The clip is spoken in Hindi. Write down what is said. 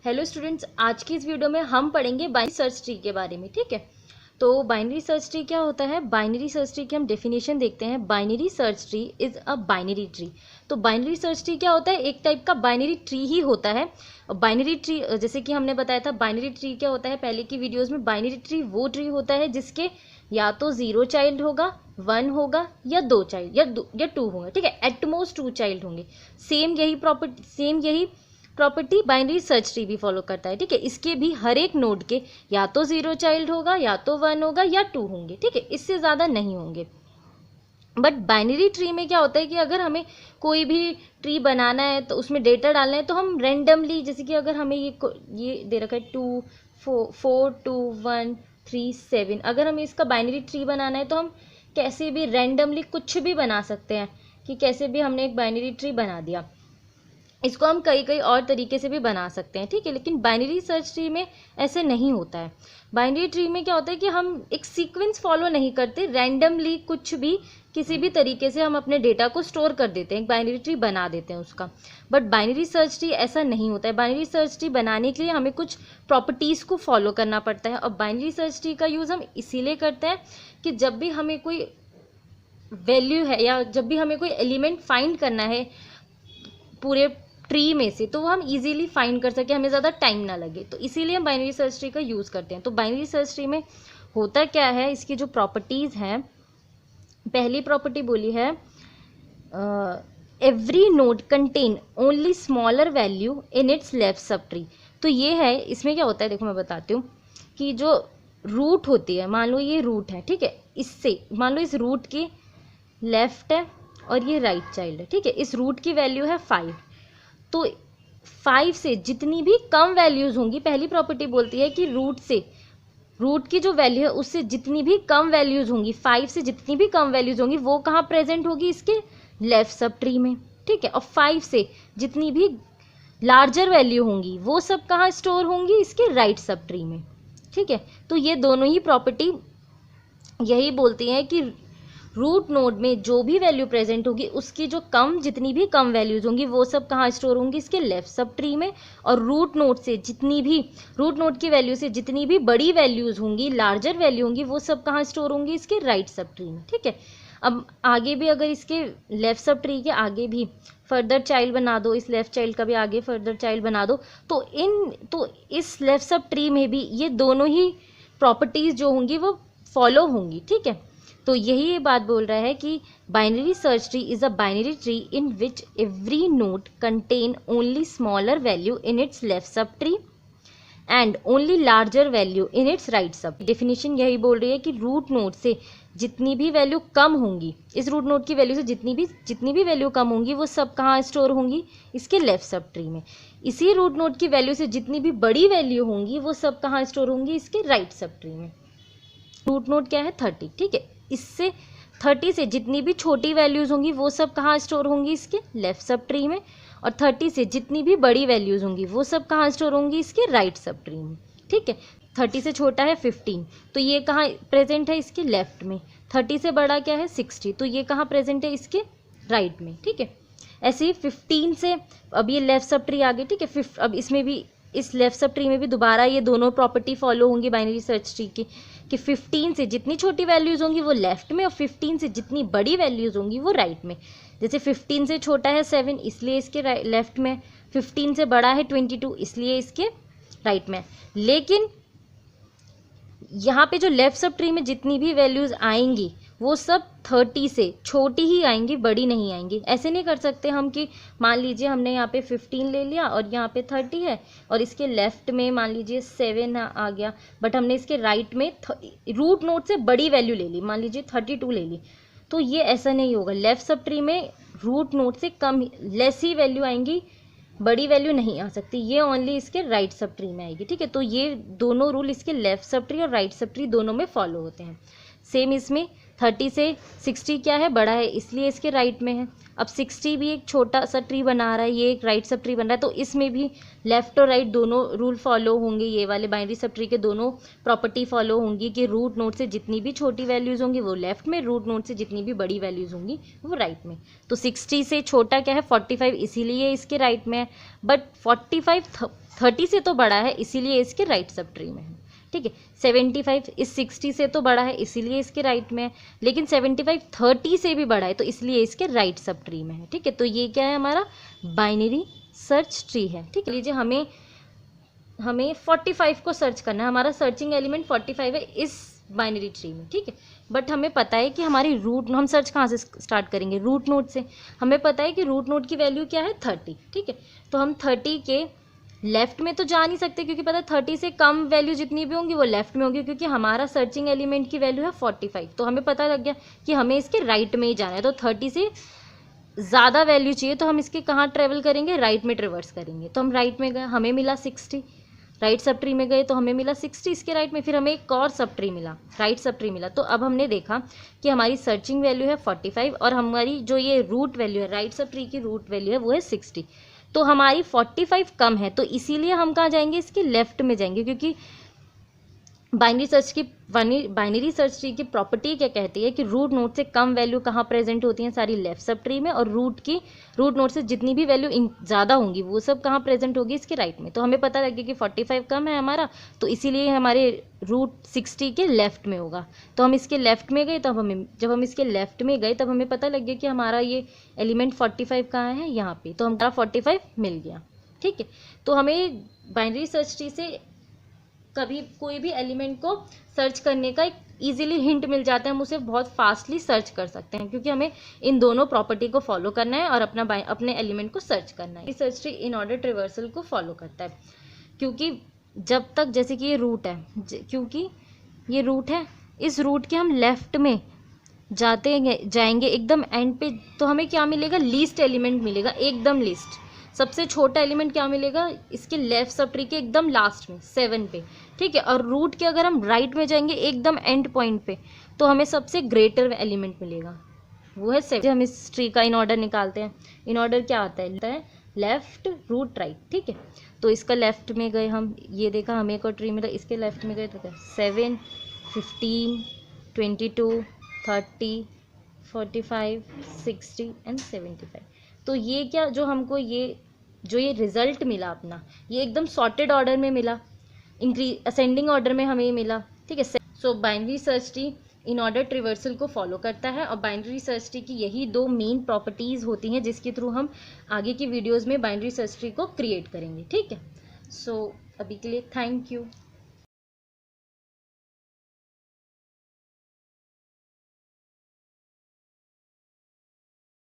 हेलो स्टूडेंट्स, आज की इस वीडियो में हम पढ़ेंगे बाइनरी सर्च ट्री के बारे में। ठीक है, तो बाइनरी सर्च ट्री क्या होता है? बाइनरी सर्च ट्री की हम डेफिनेशन देखते हैं। Binary search tree is a binary tree. तो बाइनरी सर्च ट्री क्या होता है? एक टाइप का बाइनरी ट्री ही होता है। बाइनरी ट्री जैसे कि हमने बताया था, बाइनरी ट्री क्या होता है पहले की वीडियोज़ में। बाइनरी ट्री वो ट्री होता है जिसके या तो 0 चाइल्ड होगा, 1 होगा, या 2 चाइल्ड या 2 होंगे। ठीक है, एटमोस्ट 2 चाइल्ड होंगे। सेम यही प्रॉपर्टी बाइनरी सर्च ट्री भी फॉलो करता है। ठीक है, इसके भी हर एक नोड के या तो 0 चाइल्ड होगा, या तो 1 होगा, या 2 होंगे। ठीक है, इससे ज़्यादा नहीं होंगे। बट बाइनरी ट्री में क्या होता है कि अगर हमें कोई भी ट्री बनाना है तो उसमें डेटा डालना है, तो हम रेंडमली, जैसे कि अगर हमें ये दे रखा है 2 4 2 1 3 7, अगर हमें इसका बाइनरी ट्री बनाना है तो हम कैसे भी रेंडमली कुछ भी बना सकते हैं कि कैसे भी हमने एक बाइनरी ट्री बना दिया। इसको हम कई और तरीके से भी बना सकते हैं। ठीक है, लेकिन बाइनरी सर्च ट्री में ऐसे नहीं होता है। बाइनरी ट्री में क्या होता है कि हम एक सीक्वेंस फॉलो नहीं करते, रैंडमली कुछ भी किसी भी तरीके से हम अपने डेटा को स्टोर कर देते हैं, एक बाइनरी ट्री बना देते हैं उसका। बट बाइनरी सर्च ट्री ऐसा नहीं होता है। बाइनरी सर्च ट्री बनाने के लिए हमें कुछ प्रॉपर्टीज़ को फॉलो करना पड़ता है। और बाइनरी सर्च ट्री का यूज़ हम इसीलिए करते हैं कि जब भी हमें कोई वैल्यू है या जब भी हमें कोई एलिमेंट फाइंड करना है पूरे ट्री में से, तो वो हम इजीली फाइंड कर सके, हमें ज़्यादा टाइम ना लगे। तो इसीलिए हम बाइनरी सर्च ट्री का यूज़ करते हैं। तो बाइनरी सर्च ट्री में होता क्या है, इसकी जो प्रॉपर्टीज़ हैं, पहली प्रॉपर्टी बोली है every node contain only smaller value in its left sub tree. तो ये है, इसमें क्या होता है देखो मैं बताती हूँ कि जो रूट होती है, मान लो ये रूट है। ठीक है, इससे मान लो इस रूट की लेफ्ट है और ये राइट चाइल्ड है। ठीक है, इस रूट की वैल्यू है 5। तो 5 से जितनी भी कम वैल्यूज़ होंगी, पहली प्रॉपर्टी बोलती है कि रूट की जो वैल्यू है उससे जितनी भी कम वैल्यूज़ होंगी, 5 से जितनी भी कम वैल्यूज़ होंगी वो कहाँ प्रेजेंट होगी? इसके लेफ्ट सब ट्री में। ठीक है, और 5 से जितनी भी लार्जर वैल्यू होंगी वो सब कहाँ स्टोर होंगी? इसके राइट सब ट्री में। ठीक है, तो ये दोनों ही प्रॉपर्टी यही बोलती हैं कि रूट नोड में जो भी वैल्यू प्रेजेंट होगी उसकी जो जितनी भी कम वैल्यूज होंगी वो सब कहाँ स्टोर होंगी? इसके लेफ्ट सब ट्री में। और रूट नोड की वैल्यू से जितनी भी बड़ी वैल्यूज होंगी, लार्जर वैल्यू होंगी, वो सब कहाँ स्टोर होंगी? इसके राइट सब ट्री में। ठीक है, अब आगे भी अगर इसके लेफ्ट सब ट्री के आगे भी फर्दर चाइल्ड बना दो, इस लेफ्ट चाइल्ड का भी आगे फर्दर चाइल्ड बना दो, तो इस लेफ्ट सब ट्री में भी ये दोनों ही प्रॉपर्टीज जो होंगी वो फॉलो होंगी। ठीक है, तो यही ये बात बोल रहा है कि binary search tree is a binary tree in which every node contain only smaller value in its left sub tree and only larger value in its right सब। डेफिनेशन यही बोल रही है कि रूट नोड से जितनी भी वैल्यू कम होंगी, इस रूट नोड की वैल्यू से जितनी भी वैल्यू कम होंगी वो सब कहाँ स्टोर होंगी? इसके लेफ्ट सब ट्री में। इसी रूट नोड की वैल्यू से जितनी भी बड़ी वैल्यू होंगी वो सब कहाँ स्टोर होंगी? इसके राइट सब ट्री में। रूट नोड क्या है? 30। ठीक है, इससे 30 से जितनी भी छोटी वैल्यूज़ होंगी वो सब कहाँ स्टोर होंगी? इसके लेफ्ट सब ट्री में। और 30 से जितनी भी बड़ी वैल्यूज़ होंगी वो सब कहाँ स्टोर होंगी? इसके राइट सब ट्री में। ठीक है, 30 से छोटा है 15, तो ये कहाँ प्रेजेंट है? इसके लेफ्ट में। 30 से बड़ा क्या है? 60, तो ये कहाँ प्रेजेंट है? इसके राइट में। ठीक है, ऐसे ही 15 से अब ये लेफ्ट सब ट्री आ गई। ठीक है, अब इसमें भी, इस लेफ्ट सब ट्री में भी दोबारा ये दोनों प्रॉपर्टी फॉलो होंगी बाइनरी सर्च ट्री की कि 15 से जितनी छोटी वैल्यूज़ होंगी वो लेफ्ट में, और 15 से जितनी बड़ी वैल्यूज़ होंगी वो राइट में। जैसे 15 से छोटा है 7, इसलिए इसके लेफ्ट में। 15 से बड़ा है 22, इसलिए इसके राइट में। लेकिन यहाँ पे जो लेफ्ट सब ट्री में जितनी भी वैल्यूज़ आएंगी वो सब 30 से छोटी ही आएंगी, बड़ी नहीं आएंगी। ऐसे नहीं कर सकते हम कि मान लीजिए हमने यहाँ पे 15 ले लिया और यहाँ पे 30 है और इसके लेफ्ट में मान लीजिए 7 आ गया, बट हमने इसके राइट में रूट नोड से बड़ी वैल्यू ले ली, मान लीजिए 32 ले ली। तो ये ऐसा नहीं होगा। लेफ्ट सब ट्री में रूट नोड से लेस ही वैल्यू आएंगी, बड़ी वैल्यू नहीं आ सकती। ये ओनली इसके राइट सब ट्री में आएगी। ठीक है, तो ये दोनों रूल इसके लेफ्ट सब ट्री और राइट सब ट्री दोनों में फॉलो होते हैं। सेम इसमें 30 से 60 क्या है? बड़ा है, इसलिए इसके राइट में है। अब 60 भी एक छोटा सा ट्री बना रहा है, ये एक राइट सब ट्री बन रहा है, तो इसमें भी लेफ्ट और राइट दोनों रूल फॉलो होंगे। ये वाले बाइनरी सब ट्री के दोनों प्रॉपर्टी फॉलो होंगी कि रूट नोड से जितनी भी छोटी वैल्यूज़ होंगी वो लेफ्ट में, रूट नोड से जितनी भी बड़ी वैल्यूज़ होंगी वो राइट में। तो 60 से छोटा क्या है? 45, इसीलिए इसके राइट में है। बट 45 30 से तो बड़ा है इसीलिए इसके राइट सब ट्री में है, ठीक है। 75 इस 60 से तो बड़ा है इसीलिए इसके राइट में है, लेकिन 75 30 से भी बड़ा है तो इसलिए इसके राइट सब ट्री में है, ठीक है। तो ये क्या है, हमारा बाइनरी सर्च ट्री है, ठीक है। लीजिए हमें 45 को सर्च करना है, हमारा सर्चिंग एलिमेंट 45 है इस बाइनरी ट्री में, ठीक है। बट हमें पता है कि हमारी रूट, हम सर्च कहाँ से स्टार्ट करेंगे, रूट नोड से। हमें पता है कि रूट नोड की वैल्यू क्या है 30, ठीक है। तो हम 30 के लेफ्ट में तो जा नहीं सकते क्योंकि पता है 30 से कम वैल्यू जितनी भी होंगी वो लेफ्ट में होगी, क्योंकि हमारा सर्चिंग एलिमेंट की वैल्यू है 45। तो हमें पता लग गया कि हमें इसके राइट में ही जाना है। तो 30 से ज़्यादा वैल्यू चाहिए तो हम इसके कहाँ ट्रेवल करेंगे, राइट में ट्रेवर्स करेंगे। तो हम राइट में गए, हमें मिला 60, राइट सब ट्री में गए तो हमें मिला 60 इसके राइट में, फिर हमें एक और सब ट्री मिला, राइट सब ट्री मिला। तो अब हमने देखा कि हमारी सर्चिंग वैल्यू है 45 और हमारी जो ये रूट वैल्यू है, राइट सब ट्री की रूट वैल्यू है वो है 60। तो हमारी 45 कम है तो इसीलिए हम कहाँ जाएंगे, इसके लेफ्ट में जाएंगे, क्योंकि बाइनरी सर्च ट्री की प्रॉपर्टी क्या कहती है कि रूट नोड से कम वैल्यू कहाँ प्रेजेंट होती हैं, सारी लेफ्ट सब ट्री में, और रूट नोड से जितनी भी वैल्यू ज़्यादा होंगी वो सब कहाँ प्रेजेंट होगी, इसके राइट में। तो हमें पता लगे कि 45 कम है हमारा, तो इसीलिए हमारे रूट 60 के लेफ्ट में होगा। तो हम इसके लेफ्ट में गए, जब हम इसके लेफ्ट में गए तब हमें पता लग गया कि हमारा ये एलिमेंट 45 कहाँ है, यहाँ पे। तो हमारा 45 मिल गया, ठीक है। तो हमें बाइनरी सर्च ट्री से कभी कोई भी एलिमेंट को सर्च करने का एक ईजिली हिंट मिल जाता है, हम उसे बहुत फास्टली सर्च कर सकते हैं, क्योंकि हमें इन दोनों प्रॉपर्टी को फॉलो करना है और अपने एलिमेंट को सर्च करना है। Search tree in order traversal को फॉलो करता है, क्योंकि जब तक, जैसे कि ये रूट है, क्योंकि ये रूट है, इस रूट के हम लेफ्ट में जाएंगे एकदम एंड पे, तो हमें क्या मिलेगा, लीस्ट एलिमेंट मिलेगा, एकदम लीस्ट। सबसे छोटा एलिमेंट क्या मिलेगा, इसके लेफ्ट सब ट्री के एकदम लास्ट में 7 पे, ठीक है। और रूट के अगर हम राइट में जाएंगे एकदम एंड पॉइंट पे तो हमें सबसे ग्रेटर एलिमेंट मिलेगा, वो है 7। हम इस ट्री का इन ऑर्डर निकालते हैं, इन ऑर्डर क्या आता है लेफ्ट रूट राइट, ठीक है। तो इसका लेफ्ट में गए हम, ये देखा हमें एक और ट्री मिला, इसके लेफ्ट में गए तो 7 15 22 30 45 60 एंड 75। तो ये क्या, जो हमको ये रिजल्ट मिला अपना, ये एकदम सॉर्टेड ऑर्डर में मिला, असेंडिंग ऑर्डर में हमें मिला, ठीक है। So binary search tree in order traversal को फॉलो करता है, और बाइनरी सर्च ट्री की यही 2 मेन प्रॉपर्टीज़ होती हैं जिसके थ्रू हम आगे की वीडियोज़ में बाइनरी सर्च ट्री को क्रिएट करेंगे, ठीक है। सो अभी के लिए थैंक यू।